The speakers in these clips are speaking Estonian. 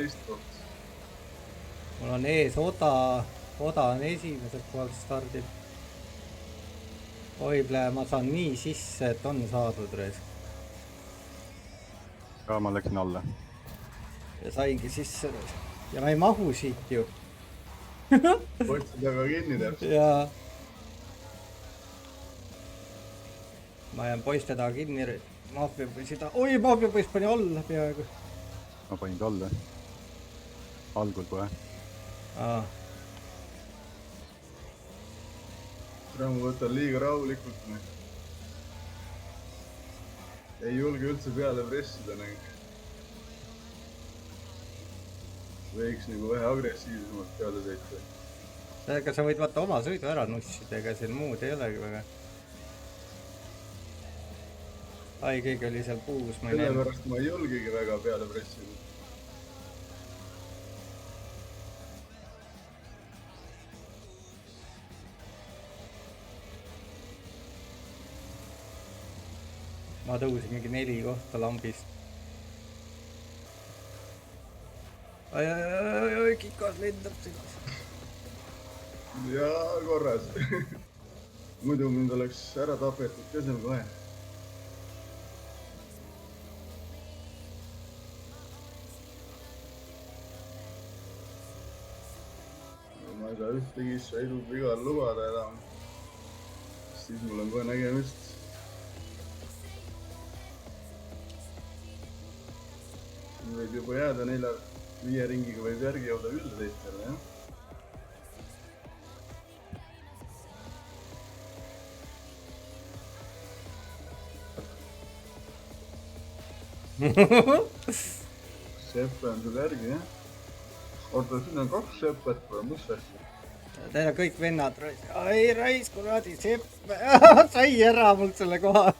teist koht. mul on ees Oda on esimesel kohal stardib. oi plee, ma saan nii sisse, et on saadud reis. Ka ma läksin alla. Ja saingi sisse reis. Ja ma ei mahu siit ju. Otsid aga kinni täpselt. Ja ma jään poiste taha kinni. Maffiapoisi taha. Oi, maffiapoiss pani alla peaaegu. Ma panin ta alla. Algul kohe. Ma võtan liiga rahulikult. Ei julge üldse peale pressida. Võiks nagu vähe agressiivsemalt peale sõita. Sellega sa võid vaata oma sõidu ära nussida, ega siin muud ei olegi väga. Ai, keegi oli seal puus. Sellepärast ma ei julgegi väga peale pressida. Ma tõusin mingi 4 kohta lambist. Ai, kikas lendab sinas. Jaa, korras. Muidu mind oleks ära tapetud ka seal kohe. Ma ei saa ühtegi sõiduviga lubada enam. Siis mul on kohe nägemist. Võib juba jääda 4-5 ringiga võib järgi jõuda küll teistele, jah? Seppe on sul järgi, jah? Oota, siin on 2 seppet või mis asja? Teil on kõik vennad. Ai, rais, kuradi sepp. Sai ära mult selle koha.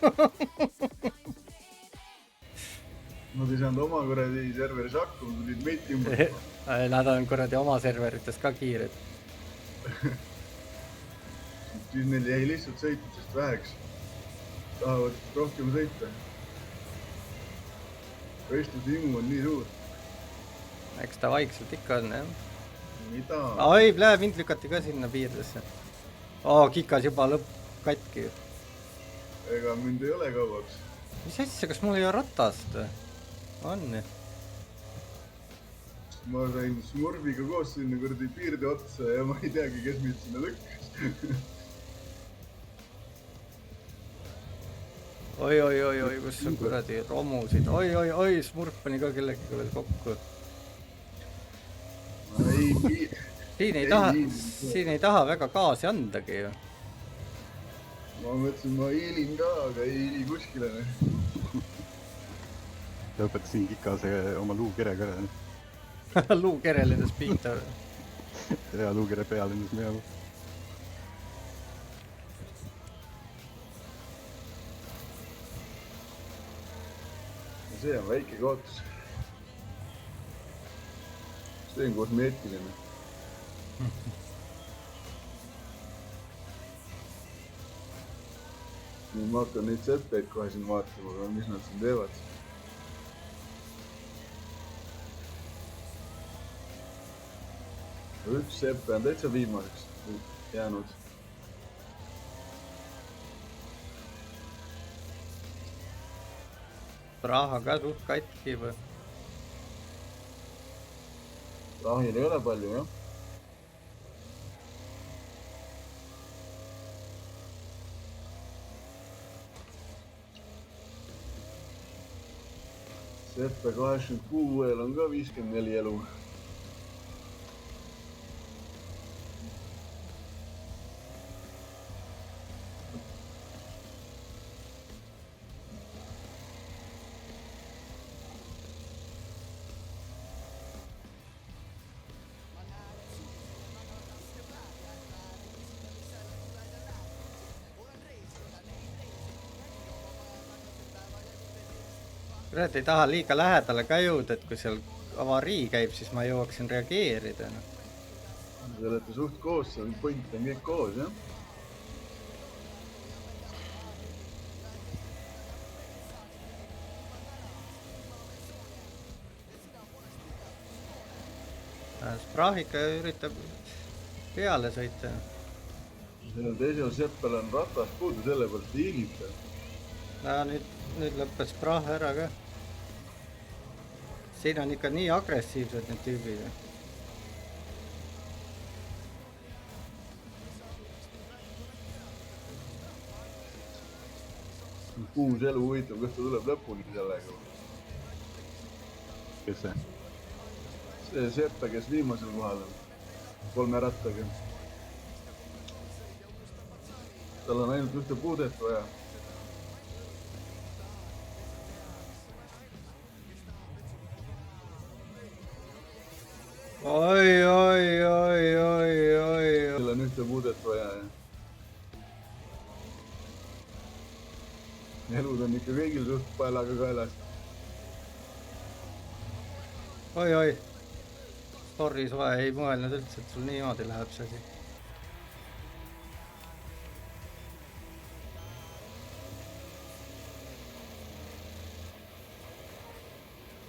Nad ei saanud oma kuradi serveris hakkama, tulid meid timbutama. Nad on kuradi oma serverites ka kiired. Siis neil jäi lihtsalt sõitmisest väheks. Tahavad rohkem sõita. Võistluse imu on nii suur. Eks ta vaikselt ikka on, jah. Mida? Oi, plee, mind lükati ka sinna piirdesse. Kikas juba lõpp katki. Ega mind ei ole kauaks. Mis asja, kas mul ei ole ratast? On. Ma sain Smurfiga koos sinna kuradi piirde otsa ja ma ei teagi, kes mind sinna lükkas. Oi, kus on kuradi romusid. Oi, Smurf pani ka kellegiga veel kokku. Siin ei taha väga gaasi andagi ju. Ma mõtlesin, ma hiilin ka, aga ei hiili kuskile. Ja õpetasin Kikase oma luukere ka. Luukere lendas pihta. Ja luukere peal lendas meevu. See on väike kaotus. See on kosmeetiline. Nüüd ma hakkan neid seppeid kohe siin vaatama, aga mis nad siin teevad. Üks seppe on täitsa viimaseks jäänud. Raha ka suht katki või? Rahil ei ole palju, jah? Seppe 86 on ka 54 elu. Kurat, ei taha liiga lähedale ka jõuda, et kui seal avarii käib, siis ma jõuaksin reageerida. Te olete suht koos, see on point on kõik koos, jah? Praahika üritab peale sõita. sellel teisel Seppel on ratas puudu, selle pealt hiilib. Nüüd lõppes Praah ära ka. Siin on ikka nii agressiivsed need tüübid. Kuus elu huvitav, kas ta tuleb lõpuni sellega? kes see? See Seppe, kes viimasel kohal on. 3 rattaga. Tal on ainult ühte puudet vaja. Oi. Tal on ühte puudet vaja. Elud on ikka kõigil suht paelaga kaelas. Oi. Sorry, soe, ei mõelnud üldse, et sul niimoodi läheb see asi.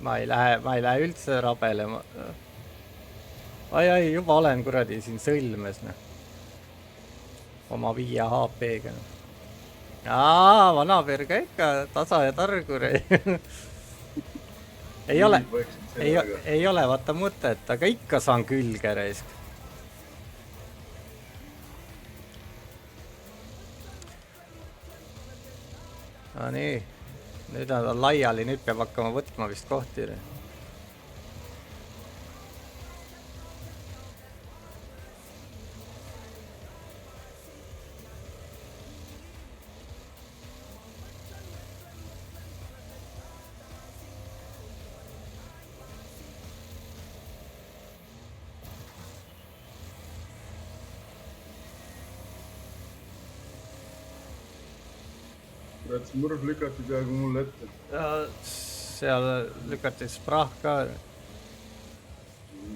Ma ei lähe üldse rabelema. Ai, juba olen kuradi siin sõlmes, noh. Oma 5 HP-ga, noh. Vana perga ikka, tasa ja targur. ei ole vaata mõtet, aga ikka saan külge raisk. No nii, nüüd nad on laiali, nüüd peab hakkama võtma vist kohti. See murf lükati peaaegu mulle ette. Seal lükati Sprah ka.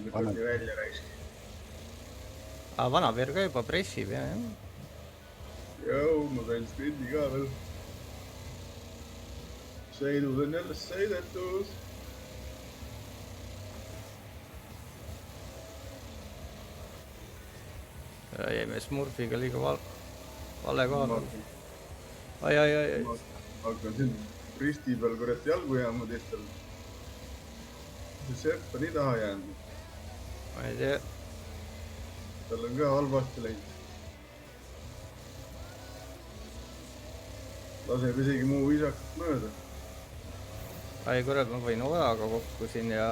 Lükati välja raisk. Vana peer ka juba pressib, jah. Jau, ma sain sprindi ka veel. Sõidud on jälle sõidetud. Jäime Smurfiga liiga vale koha peal. Ai. Hakkan siin risti peal kurat jalgu jääma teistel. See Sepp on nii taha jäänud. Ma ei tea. Tal on ka halvasti läinud. Laseb isegi muu viisakalt mööda. Ai, kurat, ma võin ojaga kokku siin ja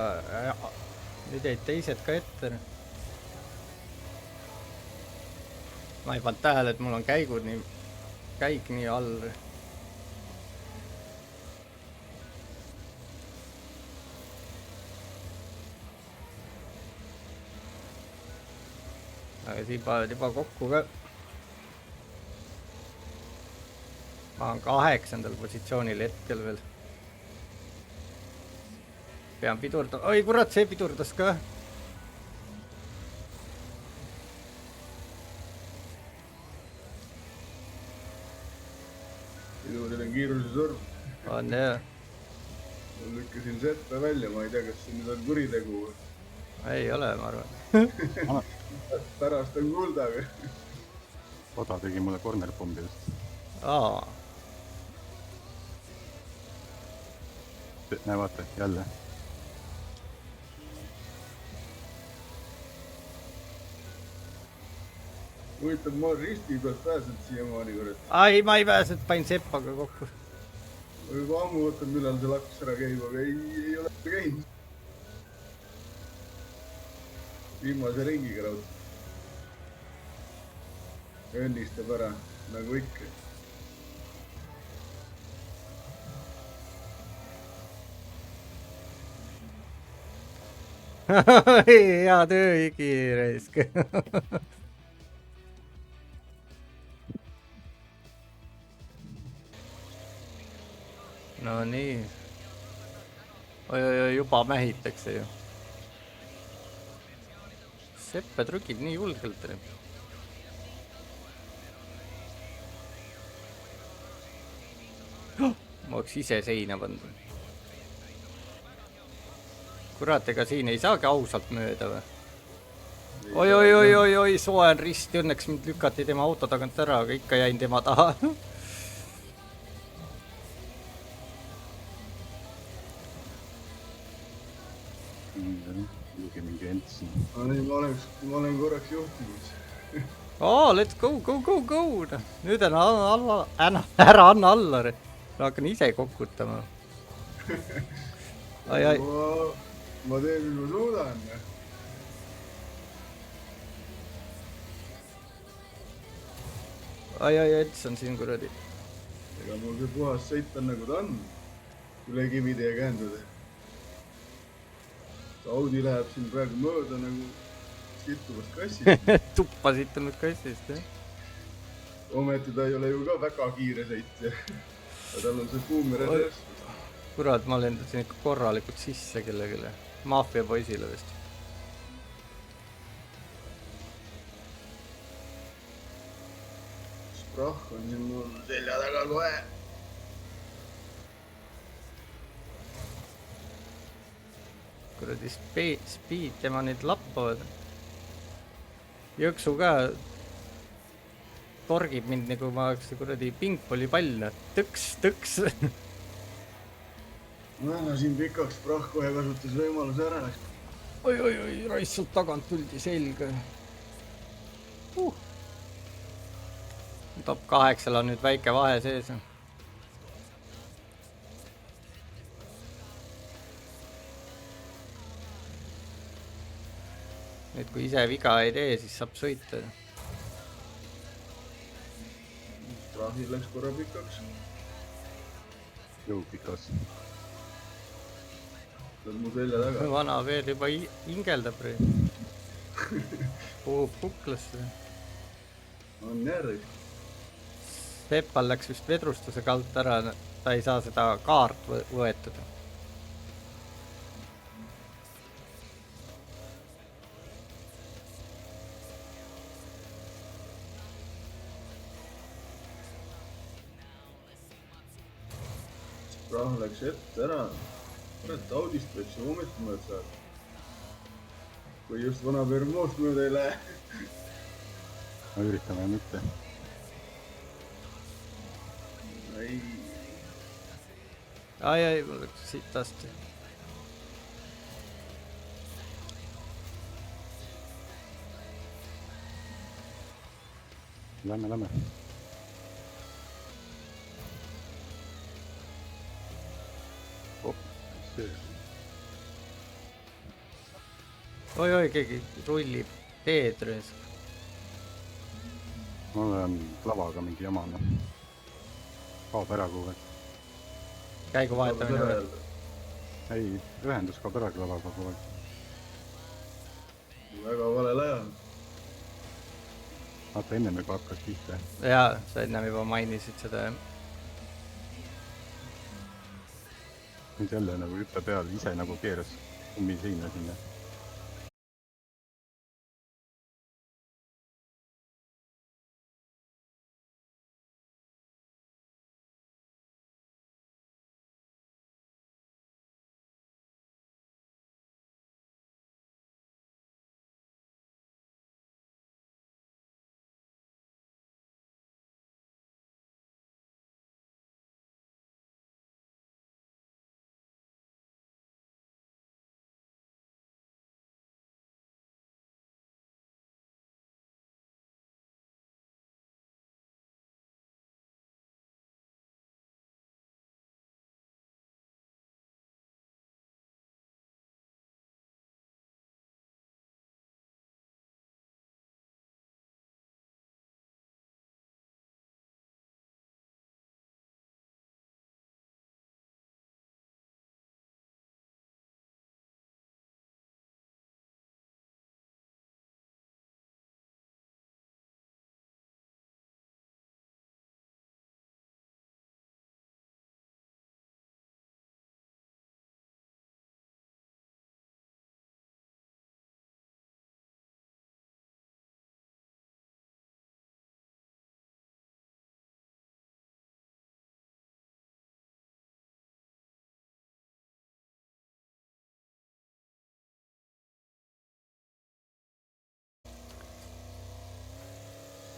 nüüd jäid teised ka ette. Ma ei pannud tähele, et mul on käik nii all. Aga siin panevad juba kokku ka. Ma olen 8. positsioonil hetkel veel. Pean pidurdama. Oi, kurat, see pidurdas ka. Piduril on kiiruse surm. On jah. Ma lükkasin Seppe välja, ma ei tea, kas siin nüüd on kuritegu. Ei ole, ma arvan. Pärast on kuulda, aga... Oda tegi mulle cornerpombi just. Näe, vaata, jälle. Huvitav, ma risti pealt pääsed siiamaani, kurat. Ai, ma ei pääsenud, panin Seppaga kokku. Ma juba ammu võtan, millal see lakkus ära käib, aga ei ole käinud. Viimase ringiga raud. Õnnistab ära, nagu ikka. Hea töö, Igi raisk. No nii. Oi, juba mähitakse ju. Seppe trükib nii julgelt. Ma oleks ise seina pandud. Kurat, ega siin ei saagi ausalt mööda või? oi, soe on risti, õnneks mind lükati tema auto tagant ära, aga ikka jäin tema taha. muidugi mingi ents siin . ma olen korraks juhtimas . Let's go . Nüüd on ära anna alla . Ma hakkan ise kokutama . ai , ma teen , mis ma suudan . Ets on siin kuradi . ega mul see puhas sõit on nagu ta on . üle kivide ja käändude . Audi läheb siin praegu mööda nagu sittuvast kassist . tuppa sittunud kassist , jah . ometi ta ei ole ju ka väga kiire sõitja . tal on see buumireserv . kurat , ma lendasin ikka korralikult sisse kellelegi . maffia poisile vist . Sprach on siin mul selja taga kohe . kuradi speed tema neid lappavad . jõksu ka torgib mind nagu ma oleks kuradi pingpallipall , tõks . ma lasin pikaks , Sprach kohe kasutas võimaluse ära . oi , raissult tagant tuldi selga . top 8-l on nüüd väike vahe sees . nüüd kui ise viga ei tee , siis saab sõita . Sprachil läks korra pikaks . jõupikas . ta on mu selja taga . vana veel juba hingeldab . puhub kuklasse . on järg . Seppal läks vist vedrustuse kalt ära , ta ei saa seda kaart võetud . Sprach läks ette ära . kurat , Audist võiks ju ometi mööda saada . kui just vana Vermoost mööda ei lähe . no üritame mitte . ei , mul läks sitasti . Lähme . oi , keegi rullib teed . mul on lavaga mingi jama , noh . kaob ära kogu aeg . käigu vahetamine või ? ei , ühendus kaob ära lavaga kogu aeg . väga valel ajal . vaata , ennem juba hakkas pihta . jaa , sa ennem juba mainisid seda , jah . nüüd jälle nagu hüppe peal , ise nagu keeras kummiseina sinna .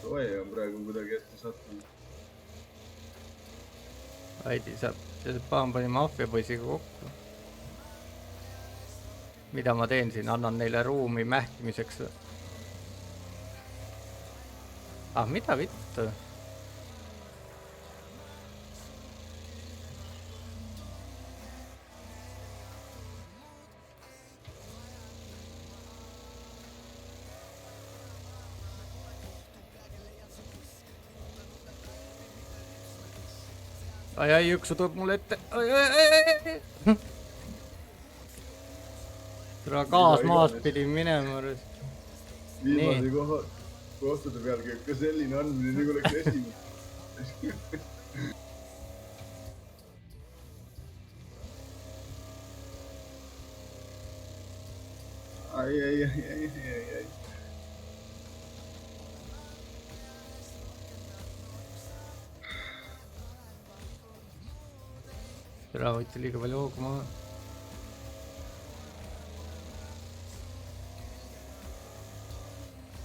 soe on praegu kuidagi ette sattunud. Aidi saab, see paan pani maffiapoisiga kokku. Mida ma teen siin, annan neile ruumi mähkimiseks. Ah, mida vittu? Ai, yksu tuleb mulle ette. Ai. Tere kaasmaast pidin minema. Viimase kohtade peal käib ka selline andmine, nagu oleks esimene. Ai. Tere, võite liiga palju hoogu maha.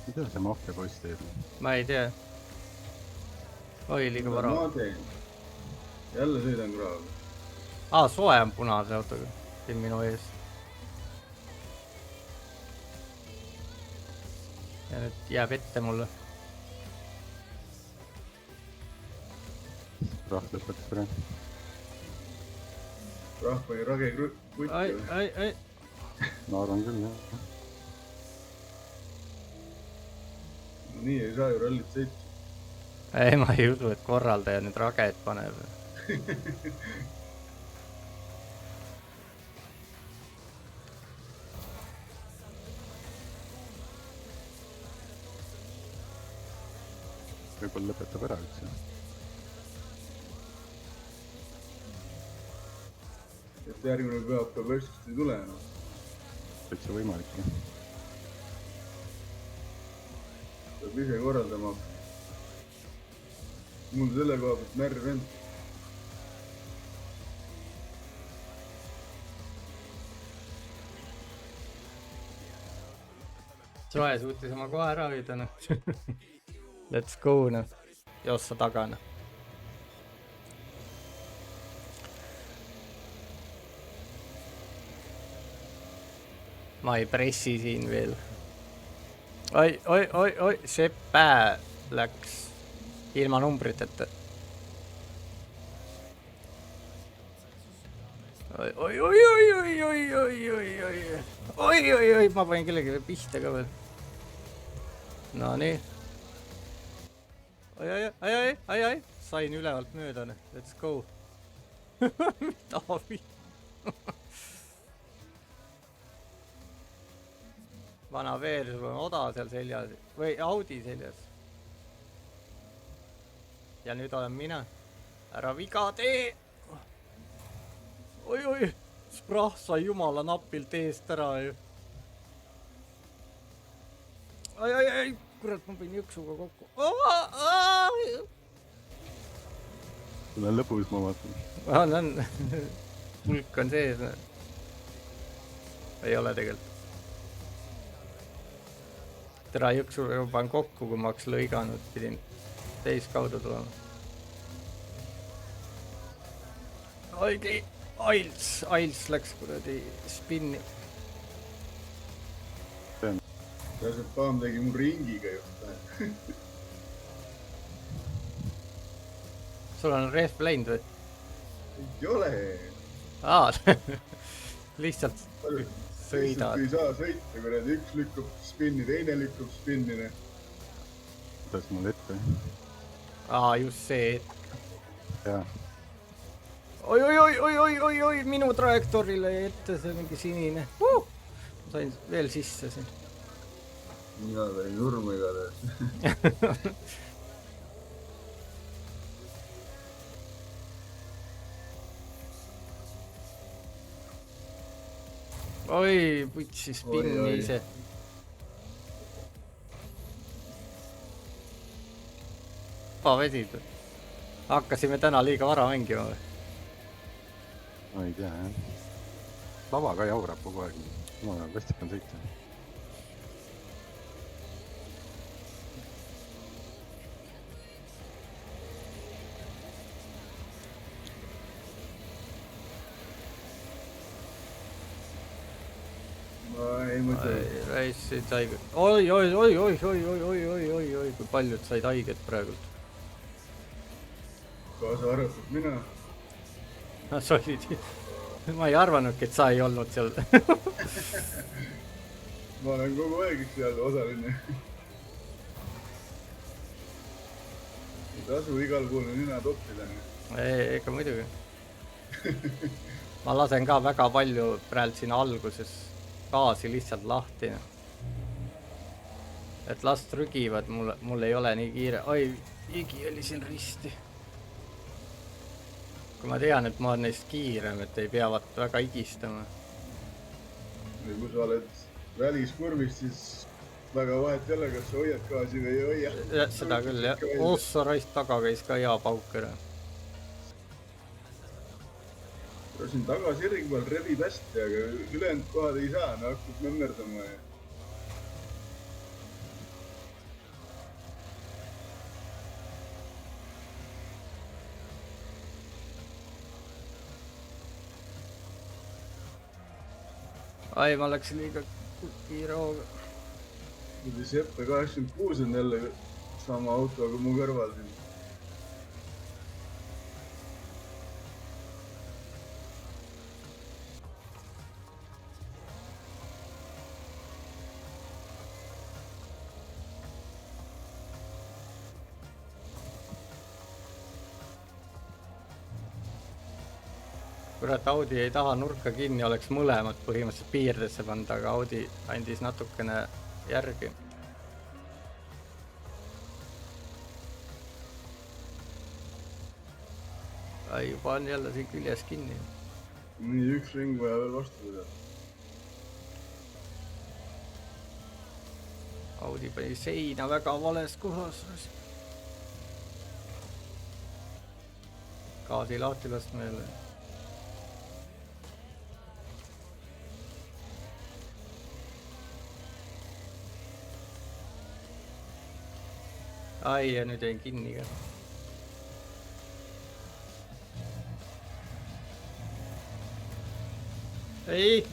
Mida see maffiapoiss teeb? Ma ei tea. Oi, liiga vara. Ma teen. Jälle sõidan kraavi. Soe on punase autoga. Siin minu ees. Ja nüüd jääb ette mulle. Rahv lõpetas praegu. Rahv pani rage kutti. Ai. Ma arvan küll, jah. Nii ei saa ju rallit sõita. Ei, ma ei usu, et korraldaja nüüd raget paneb. Võib-olla lõpetab ära üldse. Et järgmine pühapäev võistlust ei tule enam. Täitsa võimalik, jah. Peab ise korraldama. Mul selle koha pealt närv end. Soe suutis oma koha ära hoida, noh. Let's go, noh. Jossa taga, noh. Ma ei pressi siin veel. Oi, see pää läks ilma numbriteta. Oi, ma panin kellegi pihta ka veel. No nii. Ai, sain ülevalt mööda, let's go. Mida vana veer, sul on oda seal seljas või Audi seljas. Ja nüüd olen mina. Ära viga tee. Oi, sprah sai jumala napilt eest ära ju. Ai, kurat, ma panin jõksuga kokku. Sul on lõbus, ma vaatan. On. Pulk on sees. Ei ole tegelikult. Tere jõksuga panen kokku, kui ma oleks lõiganud, pidin teist kaudu tulema. Oigi, Ails läks kuradi spinni. Ja see paam tegi mul ringiga just. Sul on rehv läinud või? Ei ole. Lihtsalt sõidad. Lihtsalt ei saa sõita, kui need üks lükkub spinni, teine lükkub spinnine. Võtas mul ette. Just see hetk. Jaa. Oi, minu trajektoorile ette see mingi sinine. Ma sain veel sisse siin. Mina sain nurma igatahes. Oi, putsi spinni ise. Vesid. Hakkasime täna liiga vara mängima või? Ma ei tea, jah. Lava ka jaurab kogu aeg. Ma vastik on sõita. Said haiget. Oi, kui paljud said haiget praegult. Kaasa arvatud mina. Sa olid... Ma ei arvanudki, et sa ei olnud seal. Ma olen kogu aeg seal osaline. Ei tasu igal pool nina toppida. Ega muidugi. Ma lasen ka väga palju praegu siin alguses gaasi lihtsalt lahti. Et las trügivad, mul ei ole nii kiire. Oi, higi oli siin risti. Kui ma tean, et ma olen neist kiirem, et ei peavad väga higistama. Ja kui sa oled väliskurvis, siis väga vahet jälle, kas sa hoiad gaasi või ei hoia. Seda küll, jah. Ossa raist taga käis ka hea pauk ära. Siin tagasirg peal rebib hästi, aga ülejäänud kohad ei saa, hakkab mömmerdama. Ai, ma läksin liiga kiire hooga. Seppe 86 on jälle sama autoga mu kõrval siin. Kurat, Audi ei taha nurka kinni, oleks mõlemad põhimõtteliselt piirdesse pannud, aga Audi andis natukene järgi. Ai, juba on jälle siin küljes kinni. Nii, üks ring vaja veel vastu võtta. Audi pani seina väga vales kohas. Gaasi lahti lastma jälle. Ai, ja nüüd jäin kinni ka. Ei!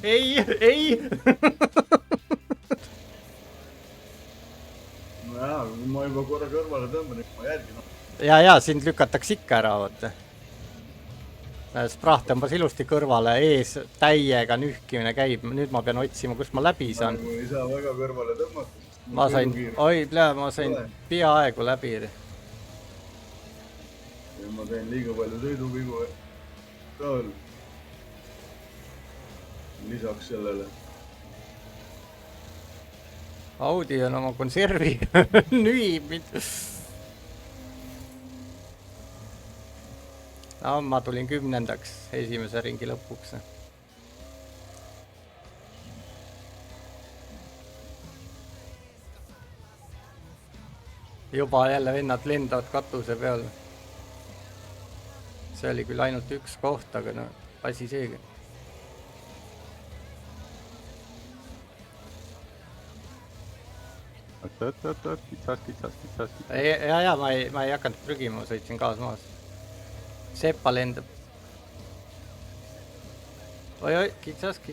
Nojah, kui ma juba korra kõrvale tõmban, ma järgin. Ja, sind lükatakse ikka ära, vaata. Sprah tõmbas ilusti kõrvale, ees täiega nühkimine käib. Nüüd ma pean otsima, kus ma läbi saan. Ma ei saa väga kõrvale tõmmata. Ma sain peaaegu läbi. Ja ma teen liiga palju sõiduvigu ka veel. Lisaks sellele. Audi on oma konservi nüib. No, ma tulin 10. esimese ringi lõpuks. Juba jälle vennad lendavad katuse peal. See oli küll ainult üks koht, aga no, asi seegi. Oot, kitsas. Ja, ma ei hakanud prügima, ma sõitsin gaas maas. Seppa lendab. Oi, kitsas.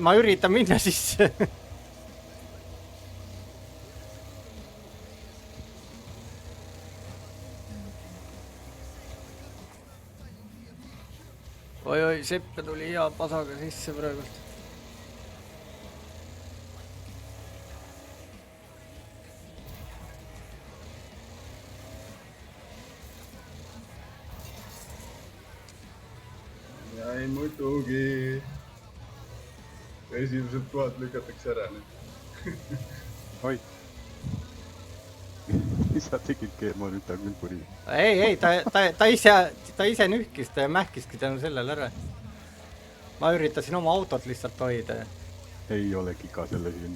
Ma üritan minna sisse. Oi, Seppe tuli hea pasaga sisse praegult. Ei muidugi. Esimesed kohad lükatakse ära nüüd. Oi. Mis sa tegid, ma nüüd ta küll puri. Ei, ta ise nühkis, ta mähkiski tänu sellele ära. Ma üritasin oma autot lihtsalt hoida. Ei ole Kika selle siin.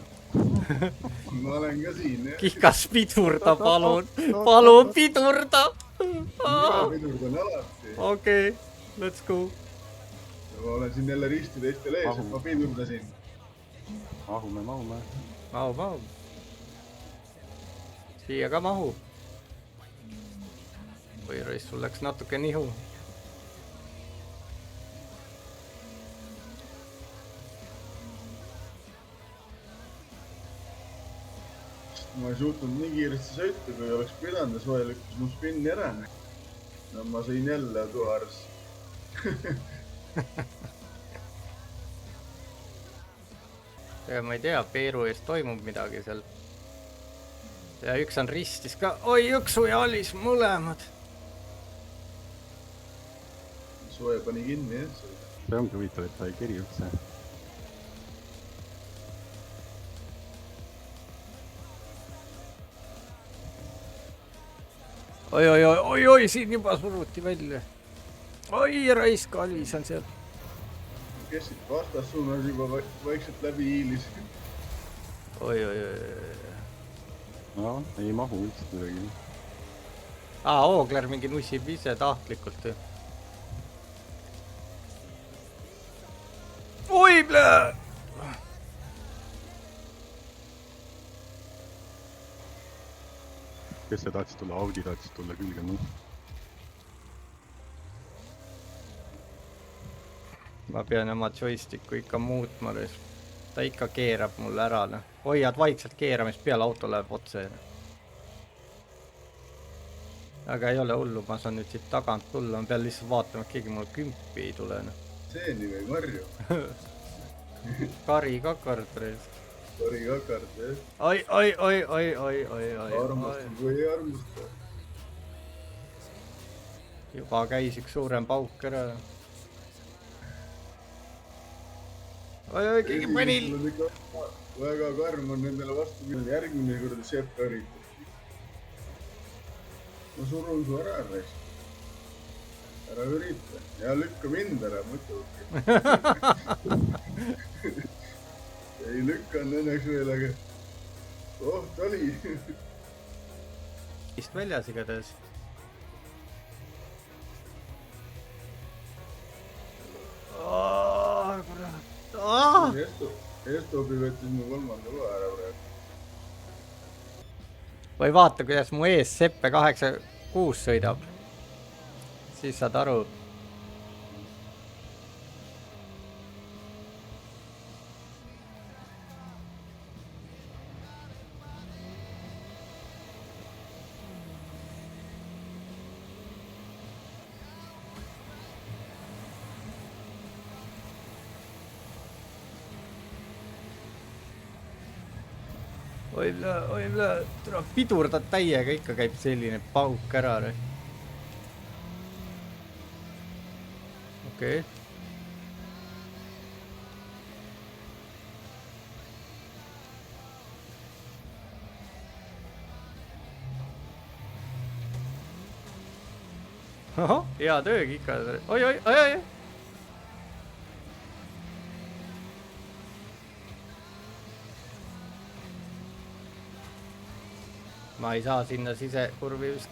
Ma olen ka siin, jah. Kikas pidurda, palun. Palun pidurda. Mina pidurdan alati. Okei, let's go. Ma olen siin jälle risti teistel ees, et ma pidurdasin. Mahume. Mahu. Siia ka mahu. Või raisk, sul läks natuke nihu. ma ei suutnud nii kiiresti sõita, kui oleks pidanud ja soe lükkas mu spinni ära. No ma sõin jälle tuharas. Ma ei tea, Peeru ees toimub midagi seal. Ja üks on ristis ka. Oi, Jõksu ja Alis mõlemad. Soe pani kinni, jah. See ongi huvitav, et ta ei keri üldse. Oi, siin juba suruti välja. Oi, raisk, Alis on seal. Kes siit vastassuunas juba vaikselt läbi hiilis. Oi. No, ei mahu üldse midagi. Oogler mingi nussib ise tahtlikult. Oi, blää! Kes see tahtis tulla? Audi tahtis tulla külge muu. Ma pean oma joysticku ikka muutma. Ta ikka keerab mul ära. Hoiad vaikselt keeramist peale, auto läheb otse. Aga ei ole hullu, ma saan nüüd siit tagant tulla. Ma pean lihtsalt vaatama, et keegi mulle kümpi ei tule. Seeni või Marju? Kari kakard. Kari kakard, jah. Oi. Armastan või ei armasta. Juba käis üks suurem pauk ära. Oi, keegi pani. Väga karm on nendele vastu. Järgmine kord Sepp üritab. Ma surun su ära, reis. Ära ürita. Ja lükka mind ära, mõtle. Ei lükanud õnneks veel, aga koht oli. Vist väljas igatahes. Estopi võttis mu kolmanda koha ära praegu. Või vaata, kuidas mu ees Seppe 86 sõidab. Siis saad aru. Oi, tuleb pidurdad täiega, ikka käib selline pauk ära. Okei. Ahah, hea töög ikka. Oi. Ma ei saa sinna sisekurvi just.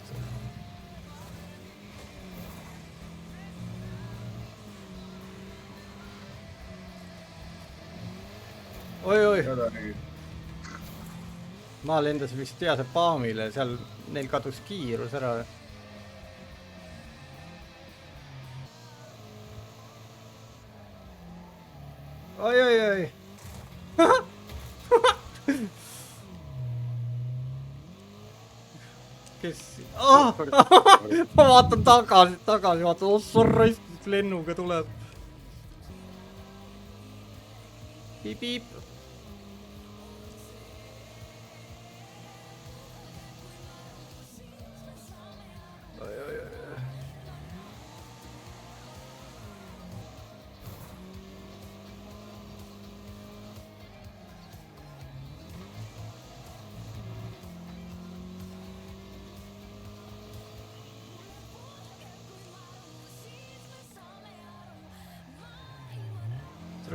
Oi. Ma lendasin vist tease paamile, seal neil kadus kiirus ära. Oi. Kes? Ma vaatan tagasi, vaatan, sorry, lennuga tuleb. Piip.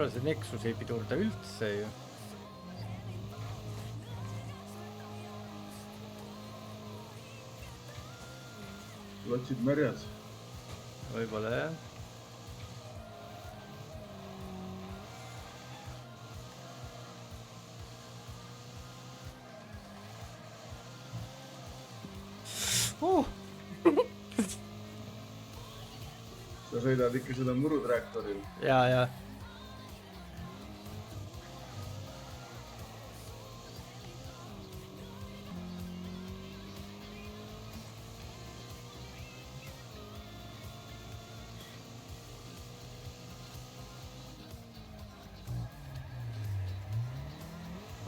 See Nexus ei pidurda üldse ju. Lotsid märjas. Võib-olla jah. Sa sõidad ikka seda murutraktoril. Ja.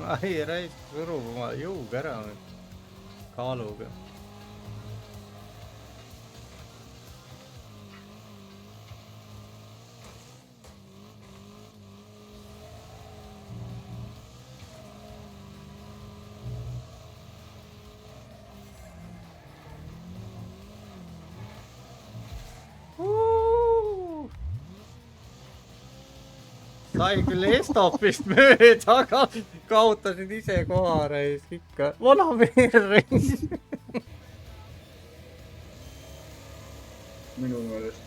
ai raisk, surub oma jõuga ära. Kaaluga. Sai küll Estopist mööda, aga kaotasid ise koha raisk ikka. Vana meer raisk. Minu meelest.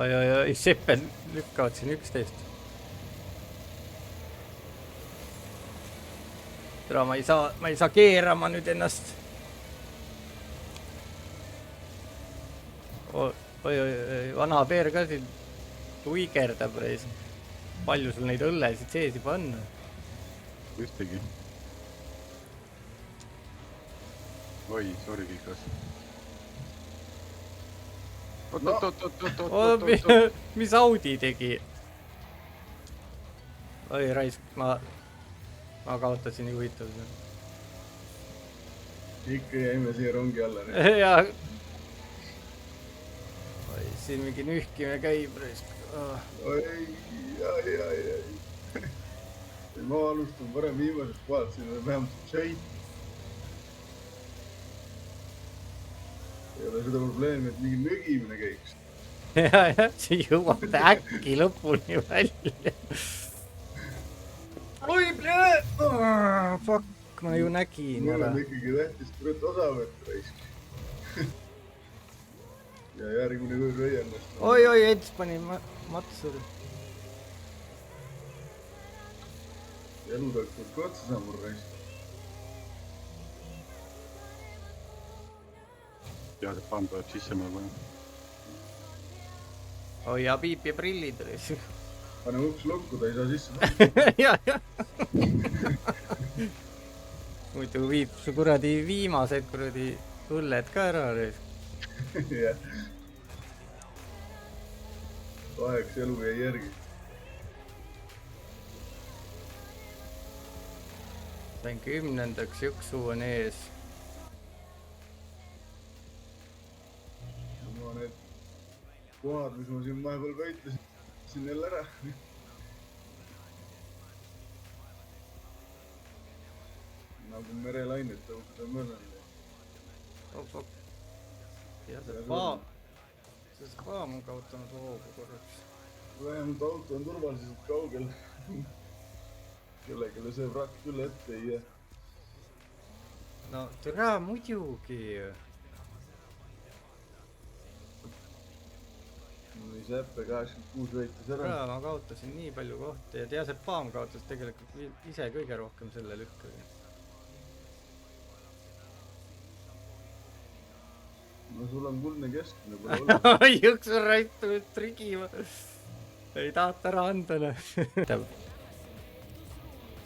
Oi, Seppel lükkavad siin 11. Tere, ma ei saa keerama nüüd ennast. Oi, vana peer ka siin tuigerdab reis. Palju sul neid õllesid sees juba on? Ühtegi. Oi, sorry Kikas. Oot. Mis Audi tegi? Oi, raisk, ma kaotasin juhitavuse. Ikka jäime siia rongi alla. Ja siin mingi nühkimine käib raisk. Ai. Ma alustan varem viimasest kohalt, siin on vähemalt šeit. Ei ole seda probleemi, et mingi nögimine käiks. Ja, see jõuab äkki lõpuni välja. Oi, fuck, ma ju nägin Mul ära. on ikkagi tähtis kurat osa võtta raisk. Ja järgmine kord ei ennast. Oi, Eds pani matsuri. Elu tahtnud ka otsa saama raisk. Ja see pann tuleb sisse meil või? Oi, ja piip ja prillid raisk. Pane uks lukku, ta ei saa sisse. Ja. Muidu viib su kuradi viimased kuradi õlled ka ära raisk. Jah. Kaheks elu jäi järgi. Sain 10. Jõksu on ees. Ma need kohad, mis ma siin vahepeal võitlesin, siin jälle ära. Nagu merelainet tõusud on mõelnud. Ja see paam on kaotanud hoogu korraks. Vähemalt auto on turvaliselt kaugel. Kellelegi see vrakk küll ette ei jää. No türa muidugi. Mul oli Seppe 86 võitis ära. Türa, ma kaotasin nii palju kohti ja see paam kaotas tegelikult ise kõige rohkem selle lükkaga. No sul on kuldne keskmine pole olnud. Jõksu raitu trigima. Ei tahta ära anda.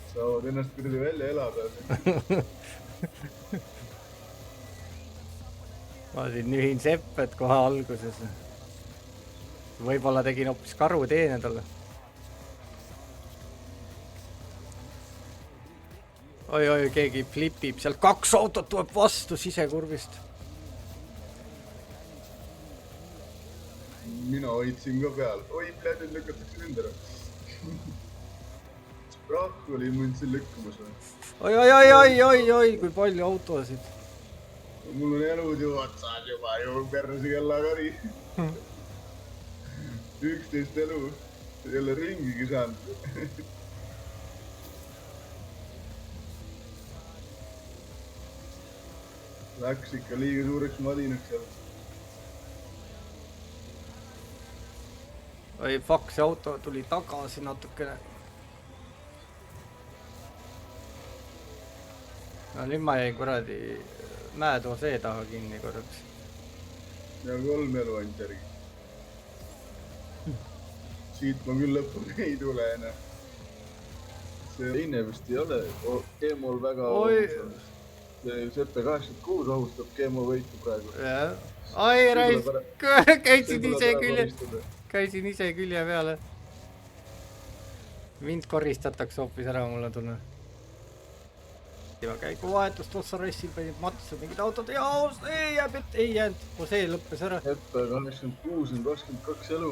Saavad ennast kuradi välja elada. Ma siin nühin Seppet kohe alguses. Võib-olla tegin hoopis karuteene talle. Oi, keegi flipib. Seal 2 autot tuleb vastu sisekurvist. Mina hoidsin ka peal. Oi, nüüd lükatakse mind ära. Rahku oli mind siin lükkumas. Oi, kui palju autosid. Mul on elud ju otsad juba ju perse kella kari. 11 elu. Ei ole ringigi saanud. Läks ikka liiga suureks madinaks seal. Oi, fuck, see auto tuli tagasi natukene. No nüüd ma jäin kuradi mäetoo see taha kinni korraks. Ja 3 elu ainult järgi. Siit ma küll lõpuni ei tule enam. See teine vist ei ole. Keemol väga... See Seppe 86 ohustab Keemo võitu praegu. Ai, raisk, käisin ise külje peale. Mind koristatakse hoopis ära, mul on tunne. Käiguvahetust otsa ressil panid matsa mingid autod ja ei jäänud, ei jäänud. See lõppes ära. Eppe 86 on 22 elu.